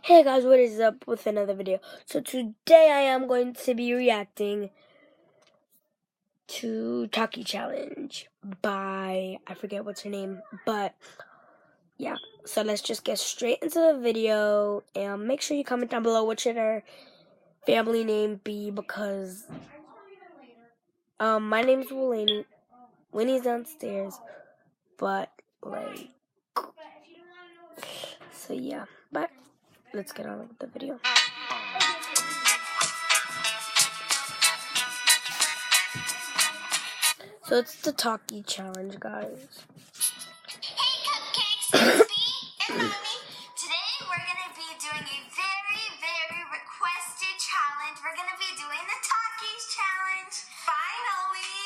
Hey guys, what is up with another video? So today I am going to be reacting to Taki Challenge by, I forget what's her name, but yeah. So let's just get straight into the video and make sure you comment down below what should her family name be, because my name's Winnie. Winnie's downstairs, but like, so yeah, but let's get on with the video. So it's the Taki Challenge, guys. Hey Cupcakes, it's me and Mommy. Today we're going to be doing a very requested challenge. We're going to be doing the Takis Challenge. Finally!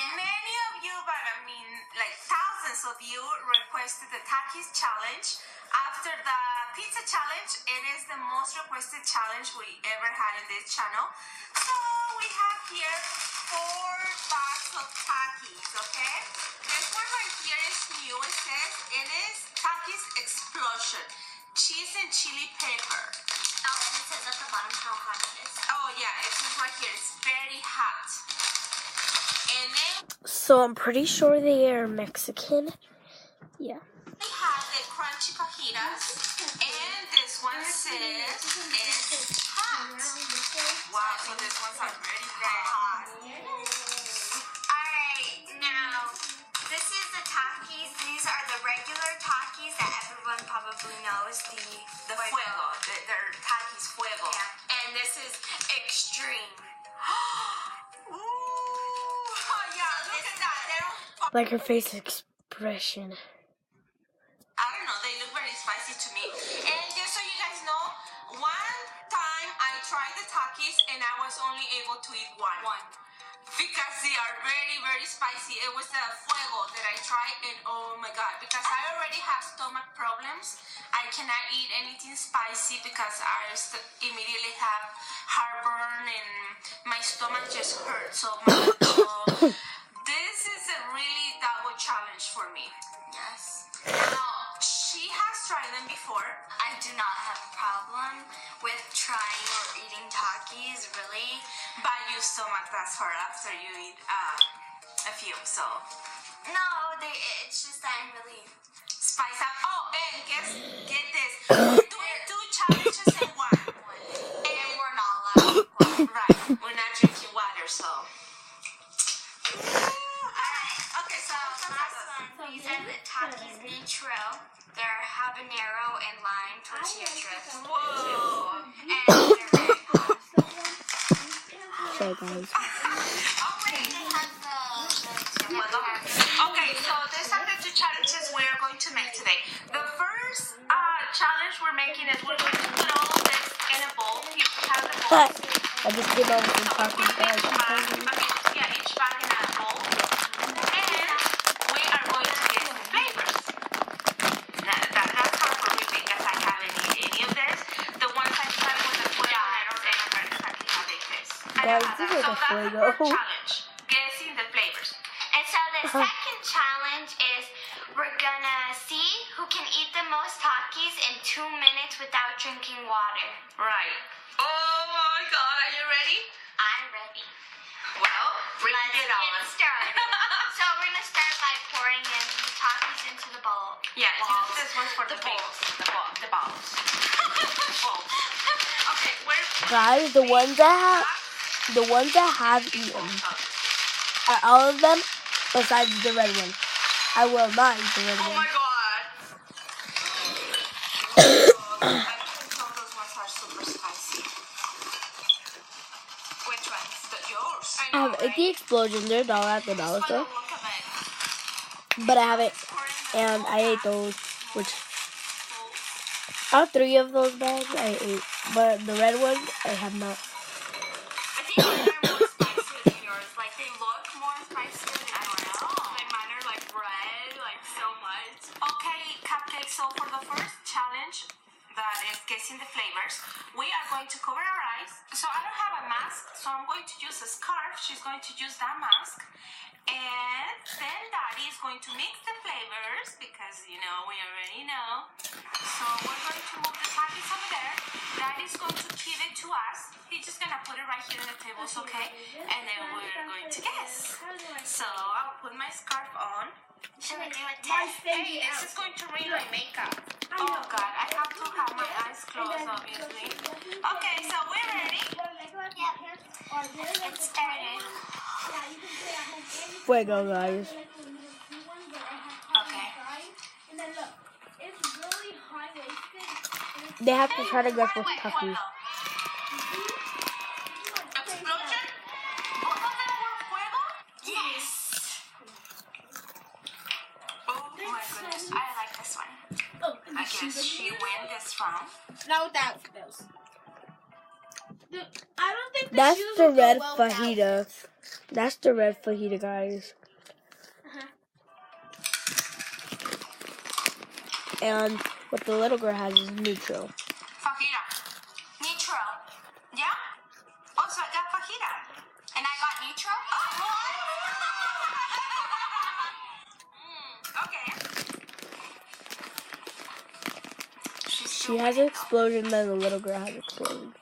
Yeah. Many of you, but I mean like thousands of you requested the Takis Challenge. After the Pizza Challenge, it is the most requested challenge we ever had in this channel. So we have here 4 bags of Takis, okay? This one right here is new. It says it is Takis Explosion. Cheese and chili pepper. Oh, and it says at the bottom how hot it is. Oh yeah, it says right here. It's very hot. And then So I'm pretty sure they are Mexican. Yeah. we have the crunchy fajitas. And this one says it's hot. Wow, so this one's already very hot. Alright, now, this is the Takis. These are the regular Takis that everyone probably knows. The fuego. They're Takis fuego. Yeah. And this is extreme. Ooh, oh yeah, look at that. They don't, Like her face expression. I don't know, they look very spicy to me. And just so you guys know, one time I tried the Takis and I was only able to eat one. Because they are very spicy. It was the fuego that I tried, and oh my god, because I already have stomach problems, I cannot eat anything spicy because I immediately have heartburn and my stomach just hurts so much. So this is a really double challenge for me. Yes. Now, she has tried them before. I do not have a problem with trying or eating Takis, really. But your stomach does hurt after you eat a few, so No, it's just that I'm really... spice up. Oh, and get this. We're doing 2 challenges in one. And we're not allowed. Right, we're not drinking water, so. Alright, okay, so last one. These are the Takis Nitro. They're habanero and lime tortilla chips. Whoa. And they're very hot. So guys. Oh wait, they have the Okay, so these are the 2 challenges we are going to make today. The first challenge we're making is we're going to put all of this in a bowl. Here we have the bowl. But I just came over from So Taki we put guys. each bag, each bag in a bowl. And we are going to get the flavors. That's hard for me because I haven't eaten any of this. The ones I tried with the fuego, I don't remember exactly how they taste. Guys, this is So a that's the fuego. first challenge, guessing the flavors. And so the second challenge is we're gonna see who can eat the most Takis in 2 minutes without drinking water. Right. Oh my god, are you ready? I'm ready. Well, bring Let's it on. get started. So we're gonna start by pouring in the Takis into the bowl. Yeah, Balls. use this one for the balls. The balls. Balls. Okay, where? Guys, the ones that have eaten are all of them besides the red one. I will not eat the red Oh one. my god. I think some of those ones are super spicy. Which ones? Yours. I have the explosion. They're $1 at the dollar store, Look at it. but I have it, and I ate those. Which out of 3 of those bags I ate, but the red one I have not. I think mine are more spicy than yours. Like, they look more spicy than yours. Like, mine are, like, red, like, so much. Okay, Cupcake, so for the first challenge, that is guessing the flavors, we are going to cover our eyes. So I don't have a mask, so I'm going to use a scarf. She's going to use that mask. And then Daddy is going to mix the flavors, because, you know, we already know. So we're going to move the Takis over there. Daddy's going to give it to us. He's just gonna put it right here on the tables, okay? And then we're going to guess. So I'll put my scarf on. Should we do a test? Hey, this is going to ruin my makeup. Oh God, I have to have my eyes closed, obviously. Okay, so we're ready. Yep. It started. Fuego, guys. Okay. They have to try to guess with Tucky. Explosion? Both of them were fuego? Yes. Oh my goodness, I like this one. I guess she win this round. No doubt those. I don't think That's shoes the would go red well with fajita. outfits. That's the red fajita, guys. And what the little girl has is neutral. Fajita. Neutral. Yeah? Oh, so I got fajita. And I got neutral? Okay. She has an explosion, then the little girl has an explosion.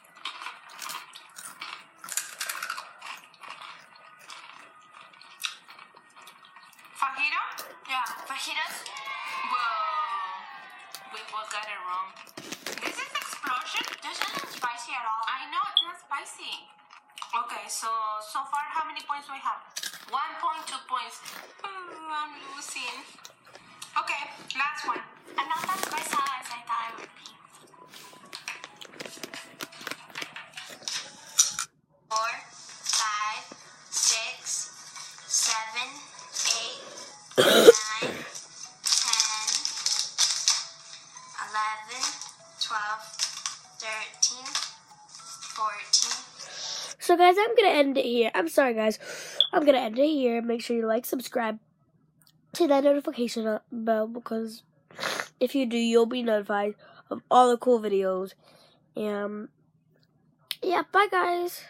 Fajita? Yeah. Fajitas? Whoa. We both got it wrong. This is explosion? This isn't spicy at all. I know, it's not spicy. Okay, so far how many points do I have? 1 point, 2 points. Oh, I'm losing. Okay, last one. I'm not that spicy as I thought I would be. 4, 5, 6, 7, 8, 9, 10, 11, 12, 13, 14. So guys, I'm gonna end it here. I'm sorry guys. I'm gonna end it here. Make sure you like, subscribe to that notification bell, because if you do, you'll be notified of all the cool videos. Yeah, bye guys.